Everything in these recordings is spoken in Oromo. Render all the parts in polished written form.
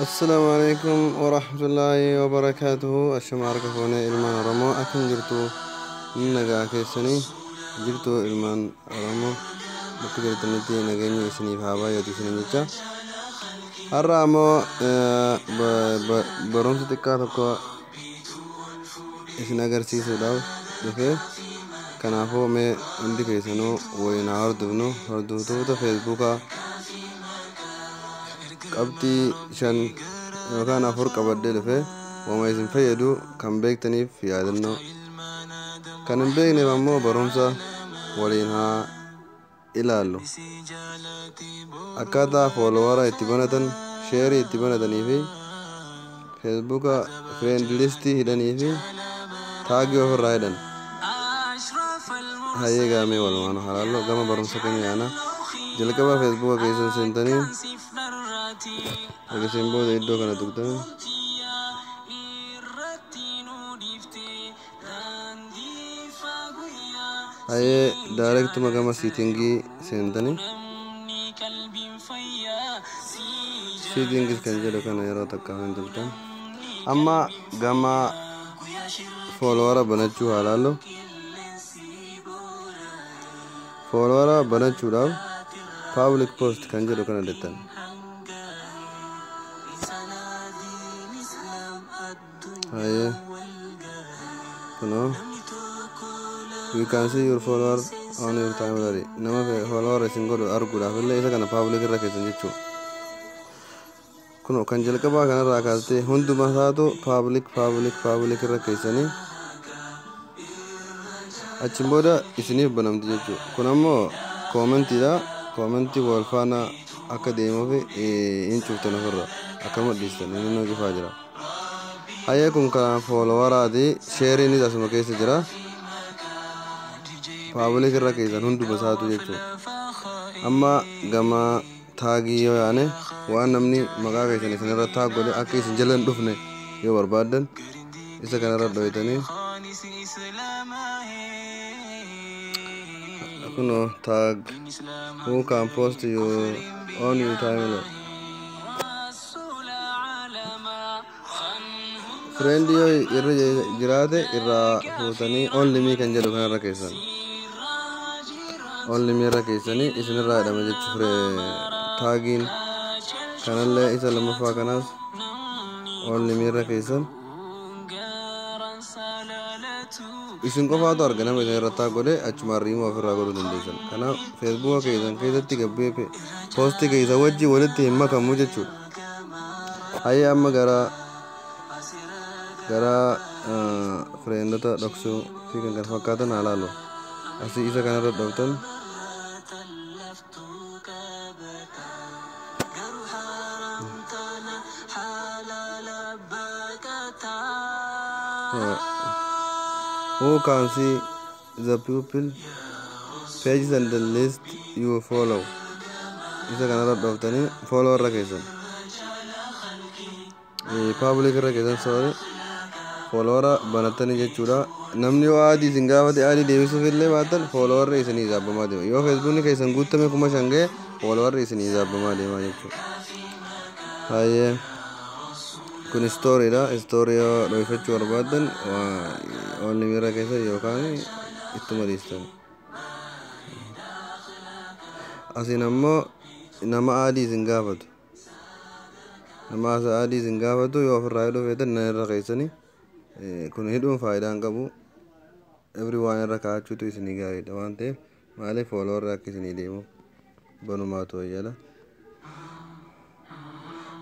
السلام عليكم ورحمة الله وبركاته. الشمارك هنا إلمان رمو أكن جرتو نجا كيسني جرتو إلمان رمو بكرة تنتي نجاني سني بهاوا يدي سني جتا الرامو برمس تكاتكو إسنا جرسي سوداو دفع كنافو مي عندي كيسنو وين هردو تو فيسبوكا qabxii 5 yookaan 4 qabadee dhufe wama isin fayyadu kan beektaniif yaadannoo kan hin beekneef ammoo barumsa waliin haa ilaallu akkaataa foolowara itti banatan sheerii itti banatanii fi feesbuuka friend listii hidhanii fi taagii ofirraa hidhan hayyee gaamee walumaan halaallo gama barumsa keenya yaana jalqaba feesbuuka keessan seentanii agarsiin booda iddoo kana tuqtan hayyee daayirektuma gama siitingii seentanii siitingis kan jedhu kana yeroo takka hin turtan amma gama foolowara banachuu haalaallo foolowara banachuudhaaf public post kan jedhu kana dettan haye you can see your follower on your timeline nama follower isin godhu arguudhaaf illee isa kana public irra keessan jechuu kuno kan jalqabaa kanarraa kaastee hunduma isaatu public irra keessanii achiin booda isiniif banamti jechuu kun ammoo koomentiidha koomentii wal faana akka deemuuf hin cuftan ofirra akkama dhiistan inni noo cufaa jira hayyee kun kan foolowaraati sheeriinis asuma keessa jira public irra keessan hunduma isaatu jechuu amma gama taagii yoo yaane waan namni maqaa keessan isinirra taag godhe akka isin jala hin dhufne yoo barbaaddan isa kanarra dhoytanii kuno tag who can post you on your timeline friend yo irra jiraate irra fuutanii only me kan jedhu kanarra keessan only me irra keessanii isinirraa hidhama jechuu taagiin kanallee isa lammaffaa kanaas only me irra keessan isin qofaatu arganama isin irratti godhe achumaan riimuu ofirraa godhuu dandeessan kanaaf feesbuuka keessan keessatti gabbee poostii keessa wajji walitti hin makamu jechuudha hayyee amma gara fireendota dhoksuu fi kan kana fakkaatan haa laallu asii isa kanarra dhooftan who can see the people pages and the list you follow isa kanarra dhoftanii follow irra keessan public irra keessan sorry follower banatanii jechuudha namni yoo adii isin gaafate adii deebisuuf illee baatan follower isinii zaabbamaa deema yoo feesbuukni keessan guutame 5,000 ga'e follower isinii zaabbamaa deema jechuudha hayyee kun stooriidha stoori yoo dhoofachuu barbaadan only me irra keessa yookaan ittuma dhiistan asiin ammoo nama adii isin gaafatu nama adii isin gaafatu yoo ofirraa hidhuu feetan nan irra keessanii kun hidhuun faayidaa hin qabu everyone irra kaa'achuutu isinii gaariidha waan ta'eef maaliif follower akka isinii deemuuf banumaatu wayyaadha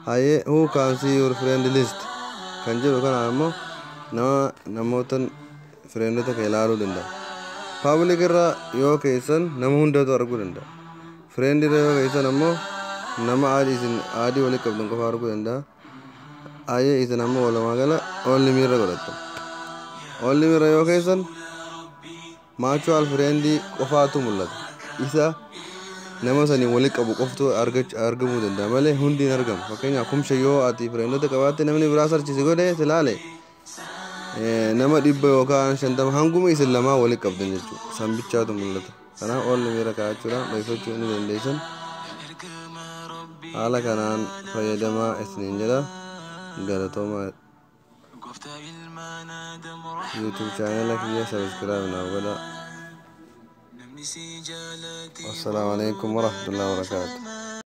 hayyee who can see your friend list kan jedhu kana ammoo namootan friendota kee ilaaluu danda'a public irra yoo keessan nama hundatu arguu danda'a friend irra yoo keessan ammoo nama adii walitti qabdan qofa arguu danda'a hayyee isin ammoo walumaa gala only me irra godhattan only me irra yoo keessan mutual friend qofaatu mul'ata isa nama sanii walitti qabu qoftu argamuu danda'a malee hundi hin argamu fakkeenyaaf kumsha yoo ati friendota qabaatte namni biraa sarchisi godhe silaale nama 100 yookaan 50 hanguma isin lamaa walitti qabdan jechuudha san bichaatu mul'ata kanaaf only me irra kaa'achuudhaan dhoofachuu ni dandeessan haala kanaan fayyadamaa isiniin jedha. Galatooma. YouTube channel kiyya subscribe na godha. Wassalamu alaikum warahmatullahi wabarakatuh.